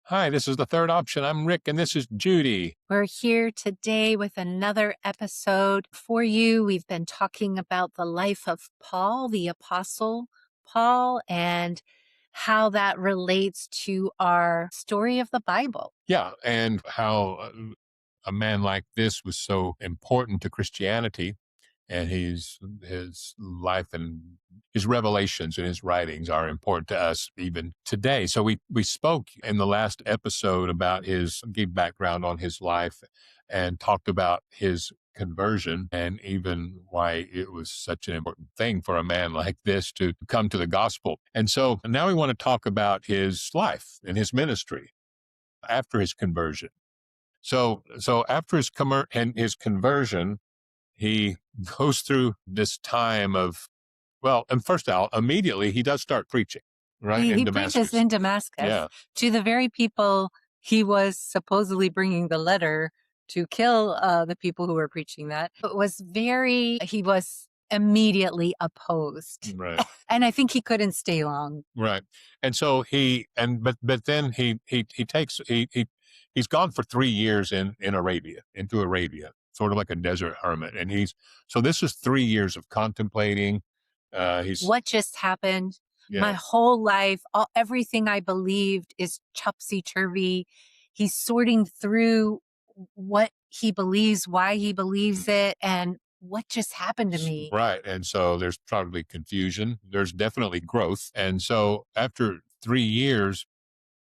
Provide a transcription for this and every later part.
Hi, this is the third option. I'm Rick, and this is Judy. We're here today with another episode for you. We've been talking about the life of Paul, the Apostle Paul, and how that relates to our story of the Bible. Yeah, and how a man like this was so important to Christianity, and his life and his revelations and his writings are important to us even today. So we spoke in the last episode about gave background on his life and talked about his conversion and even why it was such an important thing for a man like this to come to the gospel. And so now we want to talk about his life and his ministry after his conversion. So after his conversion, he goes through this time of, well, and first out, immediately he does start preaching, right? He, In he preaches Damascus. in Damascus Yeah. to the very people he was supposedly bringing the letter to kill the people who were preaching that. He was immediately opposed. Right. And I think he couldn't stay long. Right. And so but then he's gone for 3 years into Arabia, sort of like a desert hermit. And so this is 3 years of contemplating. What just happened? Yeah. My whole life, everything I believed is topsy-turvy. He's sorting through what he believes, why he believes it, and what just happened to me. Right. And so there's probably confusion. There's definitely growth. And so after 3 years,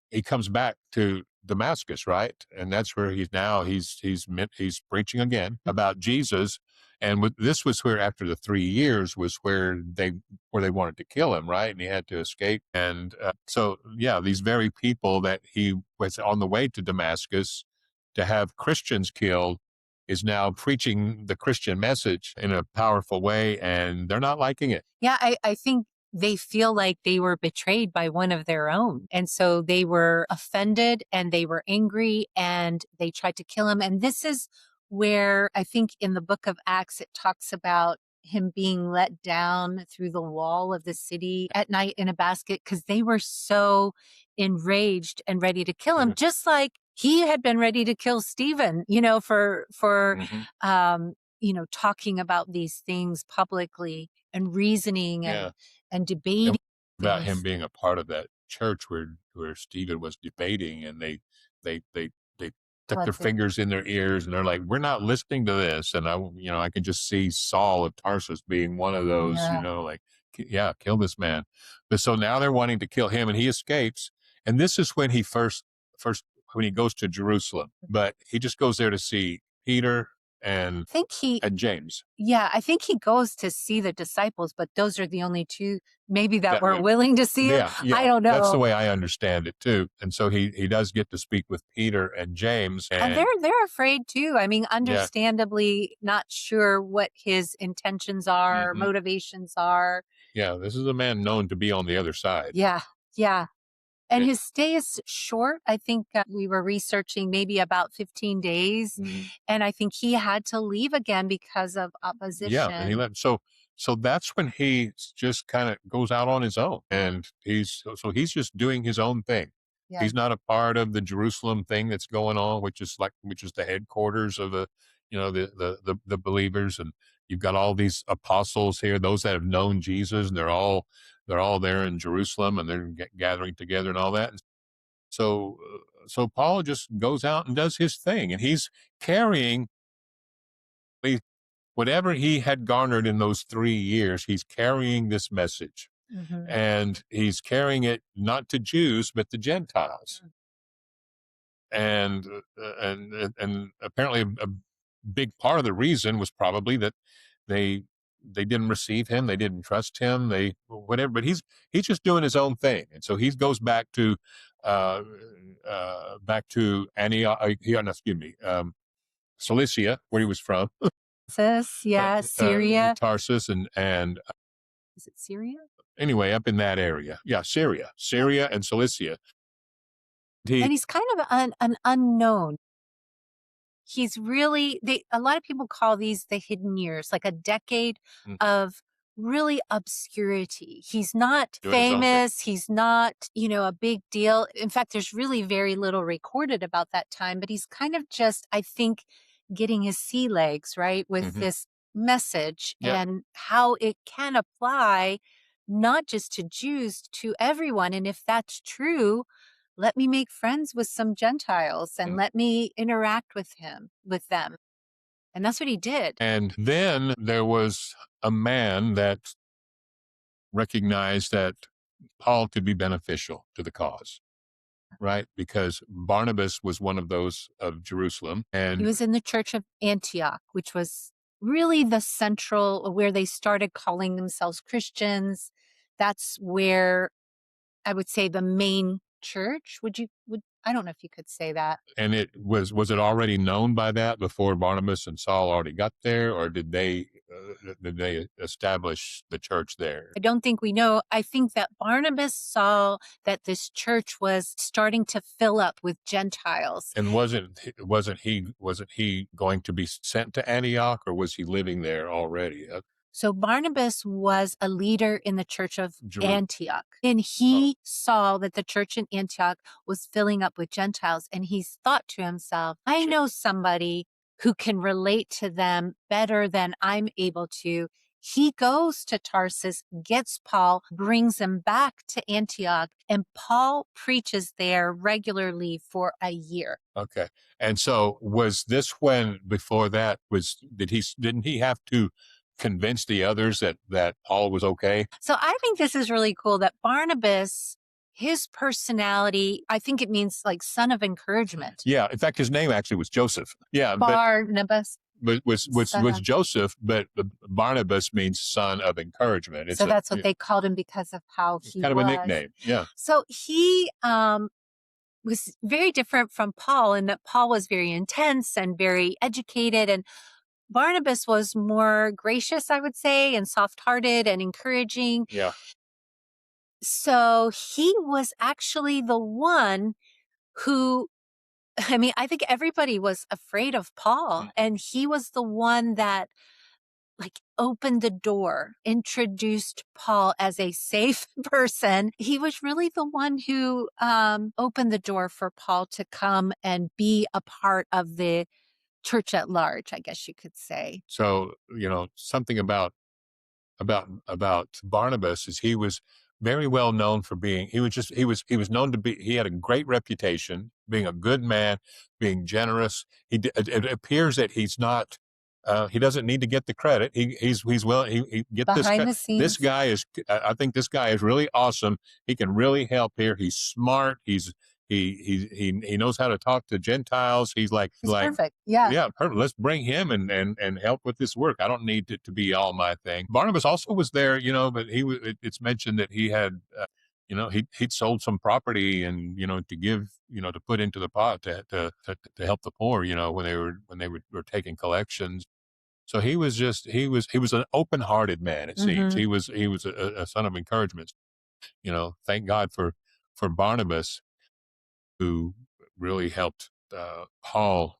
he comes back to Damascus, right? And that's where he's preaching again about Jesus. And this was where, after the 3 years, was where they wanted to kill him, right? And he had to escape. And so, yeah, these very people that he was on the way to Damascus to have Christians killed is now preaching the Christian message in a powerful way, and they're not liking it. Yeah, I think they feel like they were betrayed by one of their own. And so they were offended and they were angry and they tried to kill him. And this is where I think in the book of Acts, it talks about him being let down through the wall of the city at night in a basket because they were so enraged and ready to kill him, just like he had been ready to kill Stephen, for talking about these things publicly and reasoning and debating about him being a part of that church where Stephen was debating, and they stuck their fingers in their ears, and they're like, "We're not listening to this." And I can just see Saul of Tarsus being one of those, like, yeah, kill this man. But so now they're wanting to kill him, and he escapes. And this is when he first when he goes to Jerusalem, but he just goes there to see Peter and James. Yeah, I think he goes to see the disciples, but those are the only two maybe that were willing to see him. Yeah, I don't know. That's the way I understand it too. And so he does get to speak with Peter and James, and they're afraid too. I mean, understandably not sure what his intentions are, motivations are. Yeah, this is a man known to be on the other side. Yeah. And his stay is short. I think we were researching maybe about 15 days. And I think he had to leave again because of opposition. Yeah, and he left. So that's when he just kind of goes out on his own. And he's just doing his own thing. Yeah. He's not a part of the Jerusalem thing that's going on, which is the headquarters of the believers. And you've got all these apostles here, those that have known Jesus, and they're all there in Jerusalem, and they're gathering together and all that. And so Paul just goes out and does his thing, and he's carrying whatever he had garnered in those 3 years. He's carrying this message, and he's carrying it not to Jews but to Gentiles. And apparently a big part of the reason was probably that they didn't receive him, they didn't trust him, whatever. But he's just doing his own thing, and so he goes back to Antioch. Cilicia, where he was from. Syria, Tarsus, and is it Syria? Anyway, up in that area, Syria, and Cilicia. And he's kind of an unknown. He's really, a lot of people call these the hidden years, like a decade of really obscurity. He's not Doing his own thing. famous. He's not, a big deal. In fact, there's really very little recorded about that time, but he's kind of just, I think, getting his sea legs, right, with Hmm. this message Yeah. and how it can apply not just to Jews, to everyone. And if that's true, let me make friends with some Gentiles and Mm. let me interact with them. And that's what he did. And then there was a man that recognized that Paul could be beneficial to the cause, right? Because Barnabas was one of those of Jerusalem. He And was in the church of Antioch, which was really the central where they started calling themselves Christians. That's where I would say the main church. Would I don't know if you could say that. and was it already known by that before Barnabas and Saul already got there, or did they establish the church there? I don't think we know. I think that Barnabas saw that this church was starting to fill up with Gentiles. And wasn't he going to be sent to Antioch, or was he living there already? So Barnabas was a leader in the church of Jeru- Antioch, and oh, he saw that the church in Antioch was filling up with Gentiles. And he thought to himself, I know somebody who can relate to them better than I'm able to. He goes to Tarsus, gets Paul, brings him back to Antioch, and Paul preaches there regularly for a year. okay. And so was this when before that didn't he have to convince the others that Paul was okay? So I think this is really cool that Barnabas, his personality, I think it means like son of encouragement. Yeah. In fact, his name actually was Joseph. Yeah, but Barnabas, son was of. Joseph, but Barnabas means son of encouragement. So that's what they called him because of how It's he kind of a was. nickname. Yeah. So he was very different from Paul in that Paul was very intense and very educated, and Barnabas was more gracious, I would say, and soft hearted and encouraging. Yeah. So he was actually the one who, I mean, I think everybody was afraid of Paul, and he was the one that like opened the door, introduced Paul as a safe person. He was really the one who opened the door for Paul to come and be a part of the church at large, I guess you could say. So, something about Barnabas is he was very well known for being he was known to be he had a great reputation being a good man, being generous. It appears that he's not he doesn't need to get the credit. He's well he get Behind the this scenes, guy is I think this guy is really awesome. He can really help here. He's smart. He knows how to talk to Gentiles. He's he's perfect. Yeah. yeah, perfect. Let's bring him and help with this work. I don't need it to be all my thing. Barnabas also was there, but it's mentioned that he had, he'd sold some property and, to give, to put into the pot to help the poor, when they were taking collections. So he was an open-hearted man. It seems Hmm. he was a son of encouragement. Thank God for Barnabas, who really helped Paul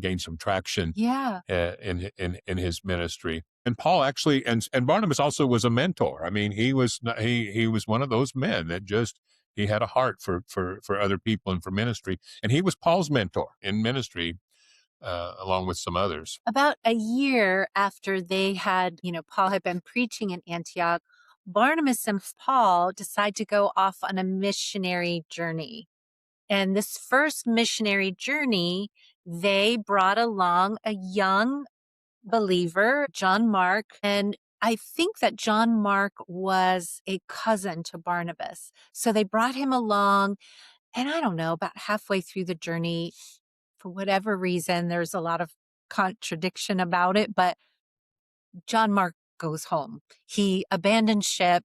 gain some traction Yeah. in his ministry. And Paul actually and Barnabas also was a mentor. I mean, he was one of those men that just he had a heart for other people and for ministry. And he was Paul's mentor in ministry, along with some others. About a year after they had, Paul had been preaching in Antioch, Barnabas and Paul decide to go off on a missionary journey. And this first missionary journey, they brought along a young believer, John Mark. And I think that John Mark was a cousin to Barnabas. So they brought him along. And I don't know, about halfway through the journey, for whatever reason, there's a lot of contradiction about it, but John Mark goes home. He abandons ship,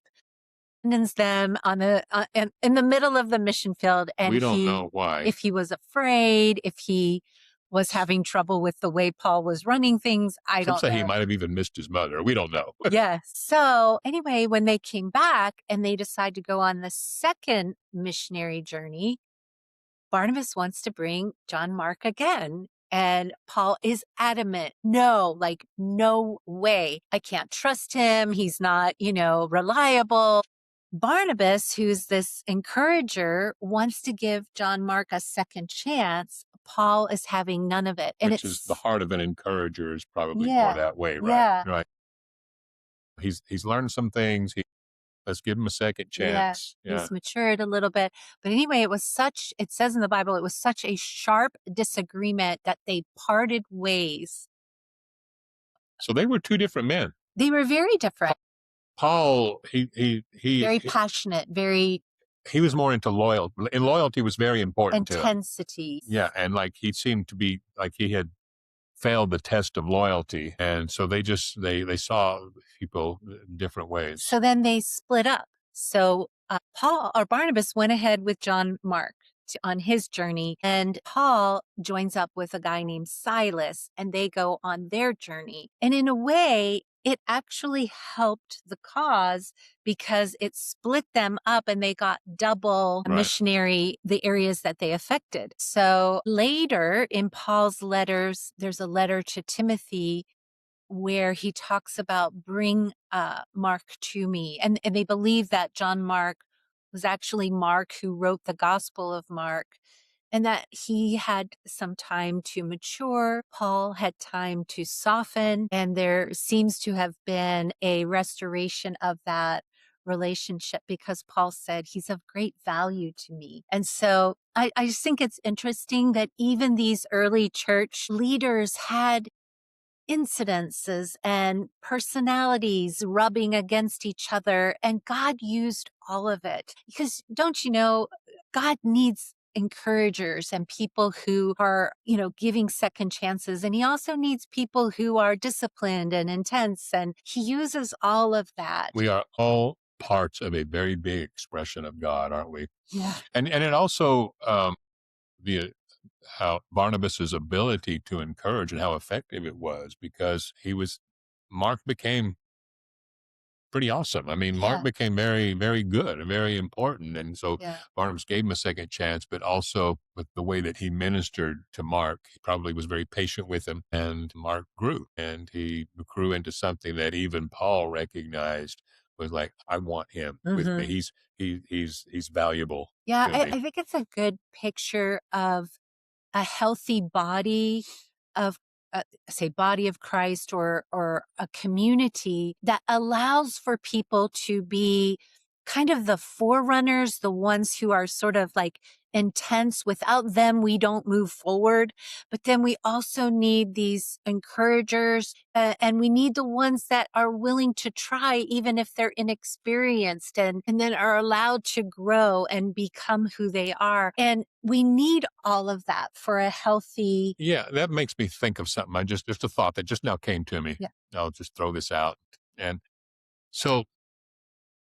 abandons them on in the middle of the mission field, and We don't know why. if he was afraid, if he was having trouble with the way Paul was running things, I Some don't say he know. might have even missed his mother. We don't know. Yes. So anyway, when they came back and they decide to go on the second missionary journey, Barnabas wants to bring John Mark again. And Paul is adamant, no, like, no way. I can't trust him. He's not, reliable. Barnabas, who's this encourager, wants to give John Mark a second chance. Paul is having none of it. And Which is the it's, heart of an encourager is probably more yeah, that way, right? yeah, Right. He's learned some things. Let's give him a second yeah. chance. Yeah. He's matured a little bit. But anyway, it says in the Bible, it was such a sharp disagreement that they parted ways. So they were two different men. They were very different, Paul, very passionate, very he was more into loyalty. And loyalty was very important to him. intensity. Yeah, and like he seemed to be like he had failed the test of loyalty, and so they saw people in different ways. So then they split up. So Paul or Barnabas went ahead with John Mark on his journey, and Paul joins up with a guy named Silas, and they go on their journey. And in a way, it actually helped the cause because it split them up and they got double Right. missionary, the areas that they affected. So later in Paul's letters, there's a letter to Timothy where he talks about bring Mark to me. And they believe that John Mark was actually Mark who wrote the Gospel of Mark and that he had some time to mature. Paul had time to soften, and there seems to have been a restoration of that relationship because Paul said he's of great value to me. And so I just think it's interesting that even these early church leaders had incidences and personalities rubbing against each other. And God used all of it because don't you know, God needs encouragers and people who are, giving second chances. And he also needs people who are disciplined and intense. And he uses all of that. We are all parts of a very big expression of God, aren't we? Yeah. And it also the how Barnabas's ability to encourage and how effective it was because Mark became pretty awesome. I mean, Mark Yeah. became very, very good and very important. And so Yeah. Barnabas gave him a second chance, but also with the way that he ministered to Mark, he probably was very patient with him. And Mark grew and he grew into something that even Paul recognized was like, I want him with me. He's valuable Yeah. to I, me. I think it's a good picture of a healthy body of say body of Christ or a community that allows for people to be kind of the forerunners, the ones who are sort of like intense. Without them, we don't move forward. But then we also need these encouragers and we need the ones that are willing to try, even if they're inexperienced and then are allowed to grow and become who they are. And we need all of that for a healthy. Yeah, that makes me think of something. Just a thought that just now came to me. Yeah. I'll just throw this out. And so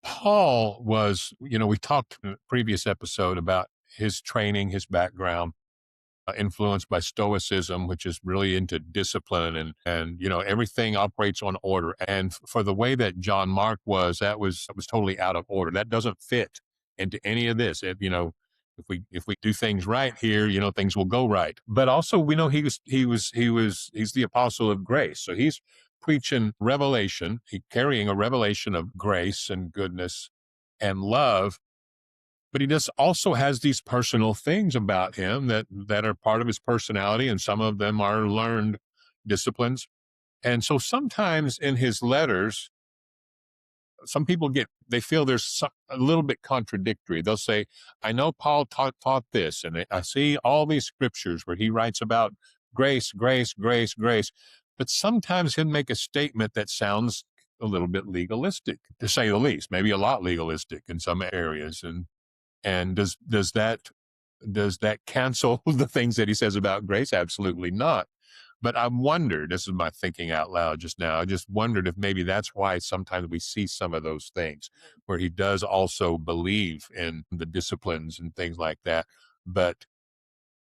Paul was, we talked in a previous episode about his training, his background, influenced by Stoicism, which is really into discipline and everything operates on order. And for the way that John Mark that was totally out of order. That doesn't fit into any of this. If we do things right here, things will go right. But also, we know he's the apostle of grace, so he's preaching revelation, carrying a revelation of grace and goodness and love, but he just also has these personal things about him that are part of his personality, and some of them are learned disciplines. And so sometimes in his letters, some people they feel there's a little bit contradictory. They'll say, I know Paul taught this, and I see all these scriptures where he writes about grace, grace, grace, grace. But sometimes he'll make a statement that sounds a little bit legalistic, to say the least, maybe a lot legalistic in some areas. And does that cancel the things that he says about grace? Absolutely not. But I wondered, this is my thinking out loud just now, I just wondered if maybe that's why sometimes we see some of those things where he does also believe in the disciplines and things like that. But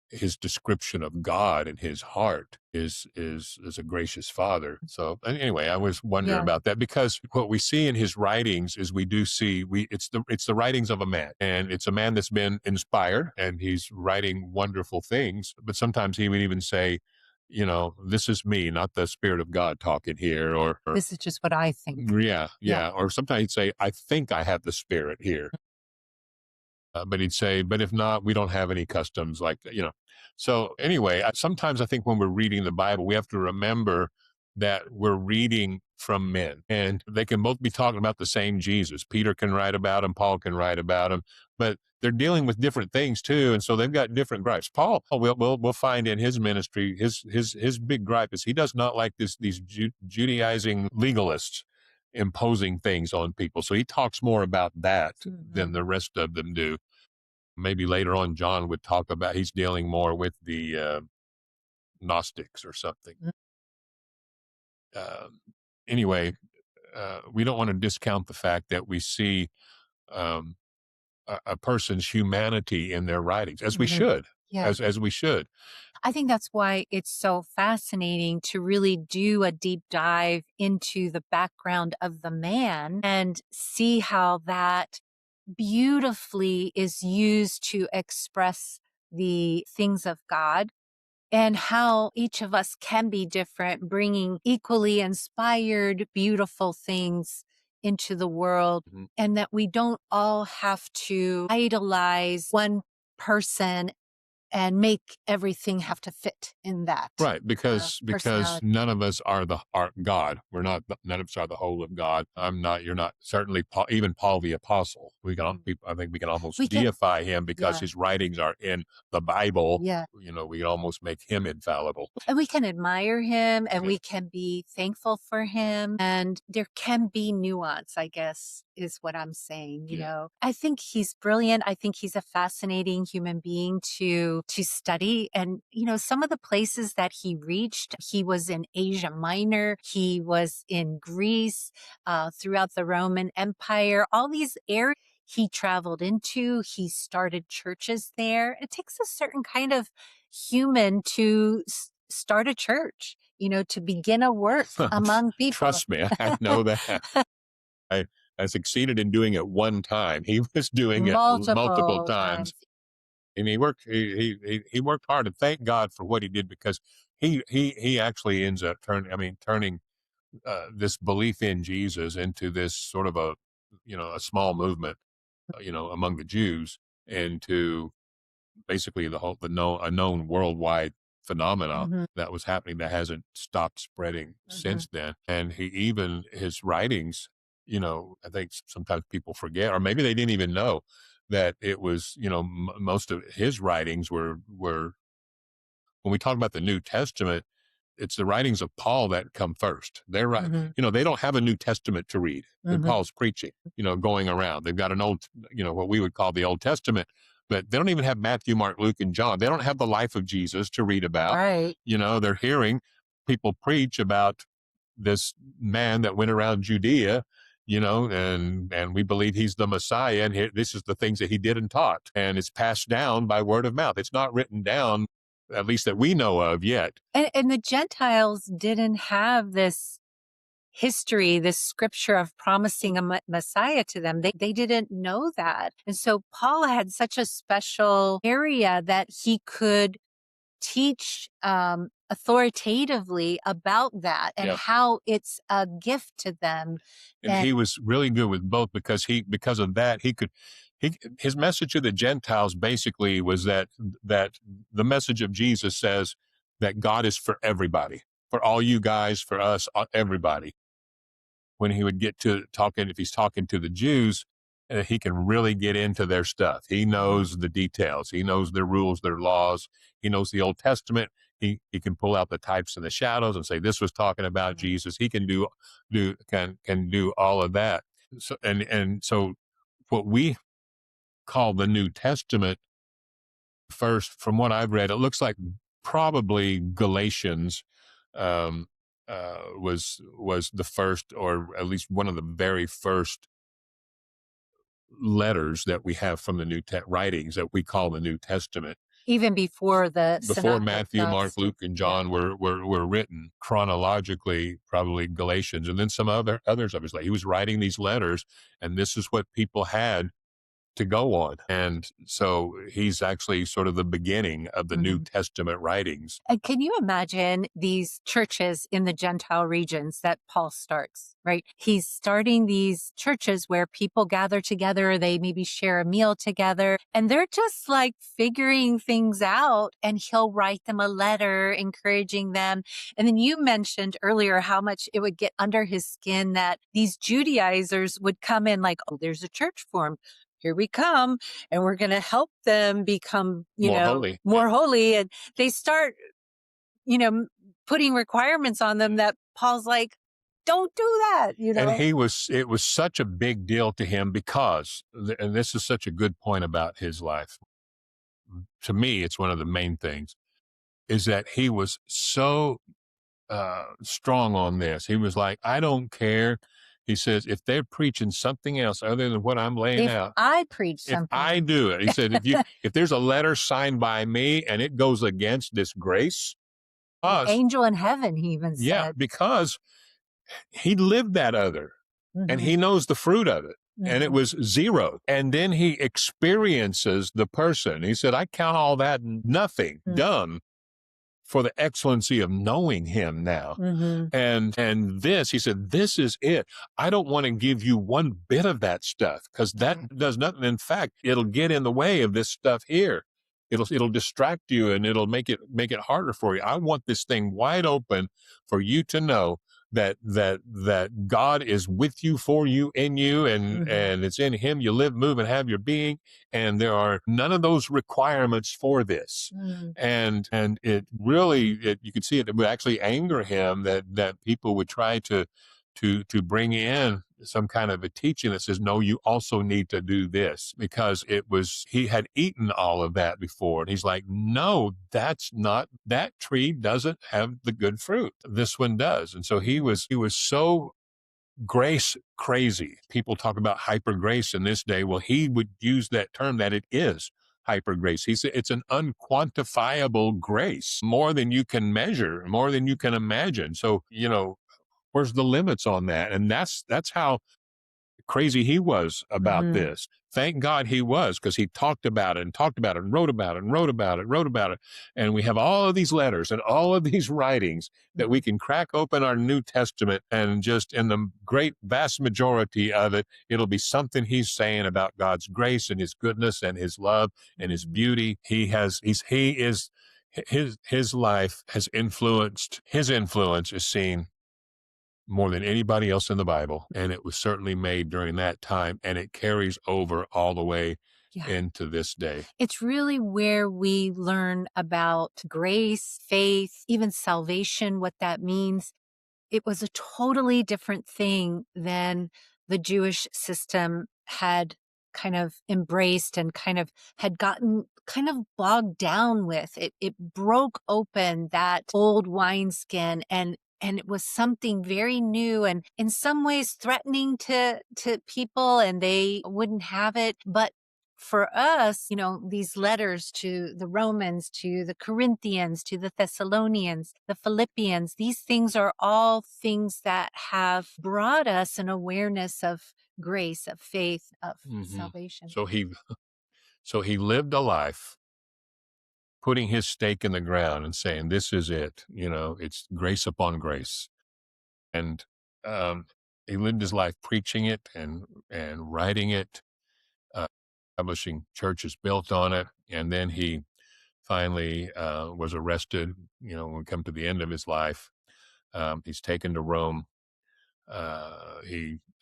his description of God and his heart is a gracious father. So anyway, I was wondering Yeah. about that because what we see in his writings is we do see it's the writings of a man, and it's a man that's been inspired and he's writing wonderful things. But sometimes he would even say this is me, not the Spirit of God talking here, or This is just what I think. yeah, Yeah. yeah. Or sometimes he'd say, I think I have the Spirit here. But he'd say, but if not, we don't have any customs like that, So anyway, sometimes I think when we're reading the Bible, we have to remember that we're reading from men, and they can both be talking about the same Jesus. Peter can write about him, Paul can write about him, but they're dealing with different things too, and so they've got different gripes. Paul, we'll find in his ministry, his big gripe is he does not like these Judaizing legalists imposing things on people. So he talks more about that than the rest of them do. Maybe later on, John would talk about he's dealing more with the Gnostics or something. Um, anyway, we don't want to discount the fact that we see um, a person's humanity in their writings, as we should, Yeah. as we should. I think that's why it's so fascinating to really do a deep dive into the background of the man and see how that beautifully is used to express the things of God, and how each of us can be different, bringing equally inspired, beautiful things into the world, and that we don't all have to idolize one person and make everything have to fit in that. Right, because personality. none of us are God. We're not. None of us are the whole of God. I'm not. You're not. Certainly, Paul, even Paul the apostle. I think we can almost We can, deify him because yeah, his writings are in the Bible. yeah. We can almost make him infallible. And we can admire him and Yeah. we can be thankful for him. And there can be nuance, I guess, is what I'm saying. I think he's brilliant. I think he's a fascinating human being to study. And, some of the places that he reached, he was in Asia Minor, he was in Greece, throughout the Roman Empire, all these areas he traveled into. He started churches there. It takes a certain kind of human to start a church, to begin a work among people. Trust me, I know that. I succeeded in doing it one time. He was doing it multiple times. And he worked. He worked hard, and thank God for what he did, because he actually ends up turning this belief in Jesus into this sort of a small movement, among the Jews, into basically a known worldwide phenomena that was happening that hasn't stopped spreading since then. And his writings, I think sometimes people forget, or maybe they didn't even know that it was, most of his writings were, when we talk about the New Testament, it's the writings of Paul that come first. They're right. They don't have a New Testament to read when Paul's preaching, going around. They've got an old, what we would call the Old Testament, but they don't even have Matthew, Mark, Luke, and John. They don't have the life of Jesus to read about. Right. They're hearing people preach about this man that went around Judea, and we believe he's the Messiah. And this is the things that he did and taught. And it's passed down by word of mouth. It's not written down, at least that we know of yet. And the Gentiles didn't have this history, this scripture of promising a Messiah to them. They didn't know that. And so Paul had such a special area that he could teach authoritatively about that and how it's a gift to them. And he was really good with both, because of that, his message to the Gentiles basically was that the message of Jesus says that God is for everybody, for all you guys, for us, everybody. When he would get to talking, if he's talking to the Jews, he can really get into their stuff. He knows the details. He knows their rules, their laws. He knows the Old Testament. He can pull out the types and the shadows and say, this was talking about Jesus. He can do all of that. So what we call the New Testament, first, from what I've read, it looks like probably Galatians was the first, or at least one of the very first letters that we have from the writings that we call the New Testament. Even before Matthew, Mark, Luke, and John were written chronologically, probably Galatians, and then some others of his. He was writing these letters, and this is what people had to go on. And so he's actually sort of the beginning of the New Testament writings. And can you imagine these churches in the Gentile regions that Paul starts, right? He's starting these churches where people gather together, they maybe share a meal together, and they're just like figuring things out, and he'll write them a letter encouraging them. And then you mentioned earlier how much it would get under his skin that these Judaizers would come in like, oh, there's a church formed. Here we come, and we're going to help them become, more holy. And they start, putting requirements on them that Paul's like, don't do that, And it was such a big deal to him because, and this is such a good point about his life. To me, it's one of the main things, is that he was so strong on this. He was like, I don't care. He says, if they're preaching something else other than what I'm laying out, I preach if something, I do it, he said, if there's a letter signed by me and it goes against this grace, angel in heaven, he even said. Yeah, because he lived that other and he knows the fruit of it. And it was zero. And then he experiences the person. He said, I count all that nothing, dumb, for the excellency of knowing him now. And this, he said, this is it. I don't want to give you one bit of that stuff because that does nothing. In fact, it'll get in the way of this stuff here. It'll distract you and it'll make it harder for you. I want this thing wide open for you to know that God is with you, for you, in you, and it's in him you live, move, and have your being. And there are none of those requirements for this. And it really, you could see it would actually anger him that people would try to bring in some kind of a teaching that says, no, you also need to do this, because he had eaten all of that before. And he's like, no, that tree doesn't have the good fruit. This one does. And so he was so grace crazy. People talk about hyper grace in this day. Well, he would use that term, that it is hyper grace. He said it's an unquantifiable grace, more than you can measure, more than you can imagine. So, where's the limits on that? And that's how crazy he was about this. Thank God he was, because he talked about it and talked about it and wrote about it and wrote about it, wrote about it. And we have all of these letters and all of these writings that we can crack open our New Testament, and just in the great vast majority of it, it'll be something he's saying about God's grace and his goodness and his love and his beauty. His life has influenced, his influence is seen more than anybody else in the Bible. And it was certainly made during that time, and it carries over all the way into this day. It's really where we learn about grace, faith, even salvation, what that means. It was a totally different thing than the Jewish system had kind of embraced and kind of had gotten kind of bogged down with. It broke open that old wineskin, and it was something very new and in some ways threatening to people, and they wouldn't have it. But for us, these letters to the Romans, to the Corinthians, to the Thessalonians, the Philippians, these things are all things that have brought us an awareness of grace, of faith, of salvation. So he lived a life putting his stake in the ground and saying, this is it. It's grace upon grace. And he lived his life preaching it and writing it, establishing churches built on it. And then he finally was arrested, when we come to the end of his life. He's taken to Rome.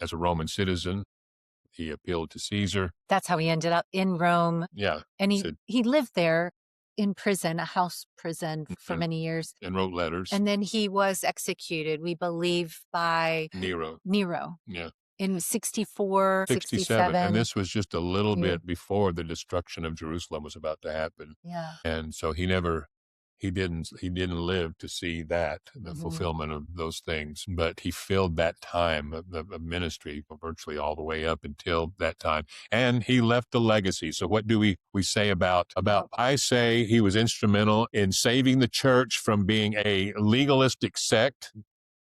As a Roman citizen, he appealed to Caesar. That's how he ended up in Rome. Yeah. And he lived there in prison, a house prison, for many years. And wrote letters. And then he was executed, we believe, by Nero. Yeah. In 64, 67. And this was just a little bit before the destruction of Jerusalem was about to happen. Yeah. And so he didn't live to see that, the fulfillment of those things, but he filled that time of ministry virtually all the way up until that time. And he left a legacy. So what do we say about, I say he was instrumental in saving the church from being a legalistic sect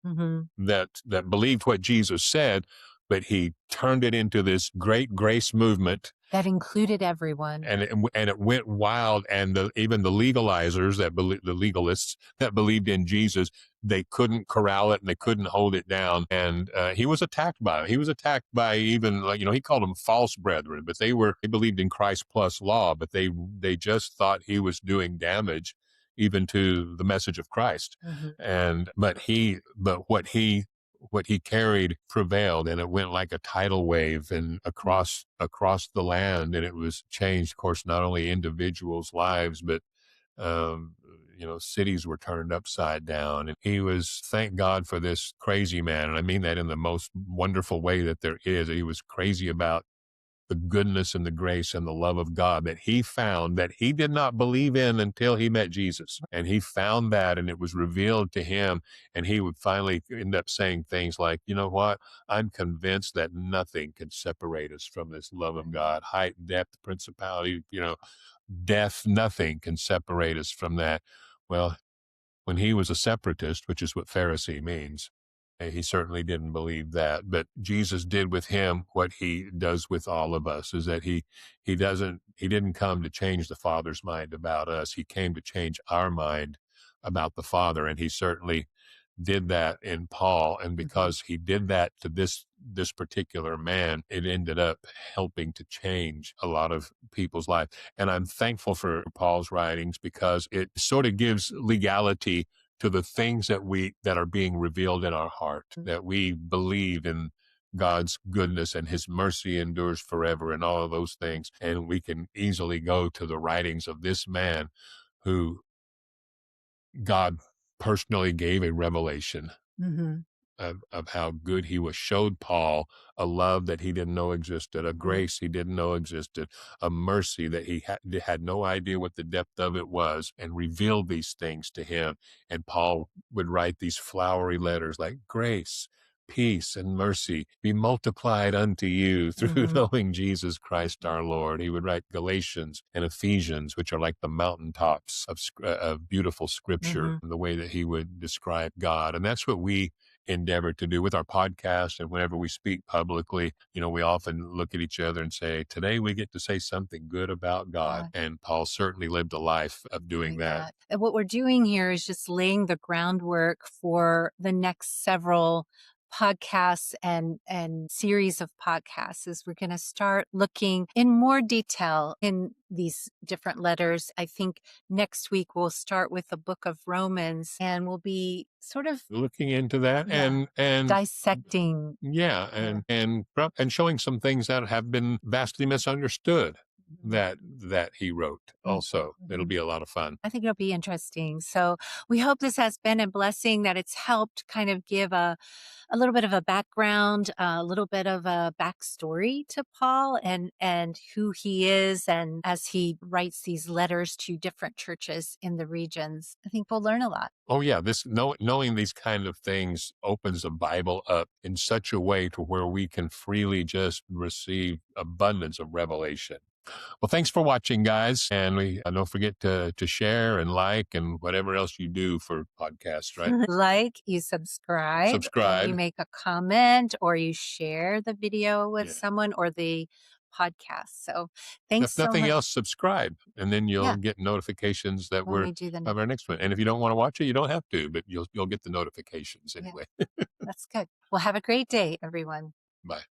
that believed what Jesus said, but he turned it into this great grace movement, that included everyone. and it went wild. And even the legalizers the legalists that believed in Jesus, they couldn't corral it and they couldn't hold it down. And he was attacked by it. He was attacked by even, like, he called them false brethren, but they believed in Christ plus law, but they just thought he was doing damage even to the message of Christ. Mm-hmm. And but what he carried prevailed, and it went like a tidal wave and across the land, and it was changed, of course, not only individuals' lives, but um, cities were turned upside down. And he was, thank God for this crazy man, and I mean that in the most wonderful way that there is. He was crazy about the goodness and the grace and the love of God that he found, that he did not believe in until he met Jesus. And he found that, and it was revealed to him. And he would finally end up saying things like, you know what? I'm convinced that nothing can separate us from this love of God. Height, depth, principality, death, nothing can separate us from that. Well, when he was a separatist, which is what Pharisee means, he certainly didn't believe that. But Jesus did with him what he does with all of us, is that he didn't come to change the Father's mind about us. He came to change our mind about the Father. And he certainly did that in Paul. And because he did that to this particular man, it ended up helping to change a lot of people's lives. And I'm thankful for Paul's writings, because it sort of gives legality to the things that are being revealed in our heart, that we believe in God's goodness and his mercy endures forever and all of those things. And we can easily go to the writings of this man who God personally gave a revelation Mm-hmm. of how good he was, showed Paul a love that he didn't know existed, a grace he didn't know existed, a mercy that he had no idea what the depth of it was, and revealed these things to him. And Paul would write these flowery letters like, grace, peace, and mercy be multiplied unto you through knowing Jesus Christ our Lord. He would write Galatians and Ephesians, which are like the mountaintops of beautiful scripture, the way that he would describe God. And that's what we endeavor to do with our podcast. And whenever we speak publicly, we often look at each other and say, today we get to say something good about God. And Paul certainly lived a life of doing that. And what we're doing here is just laying the groundwork for the next several podcasts and series of podcasts. Is we're going to start looking in more detail in these different letters. I think next week we'll start with the book of Romans, and we'll be sort of looking into that and dissecting. And showing some things that have been vastly misunderstood that he wrote also. It'll be a lot of fun. I think it'll be interesting. So we hope this has been a blessing, that it's helped kind of give a little bit of a background, a little bit of a backstory to Paul and who he is. And as he writes these letters to different churches in the regions, I think we'll learn a lot. Oh yeah, knowing these kind of things opens the Bible up in such a way to where we can freely just receive abundance of revelation. Well, thanks for watching, guys. And don't forget to share and like and whatever else you do for podcasts, right? Like, you subscribe, and you make a comment, or you share the video with someone, or the podcast. So thanks If nothing so much. else, subscribe, and then you'll get notifications that When we're we do the of our next one. And if you don't want to watch it, you don't have to, but you'll get the notifications anyway. That's good. Well, have a great day, everyone. Bye.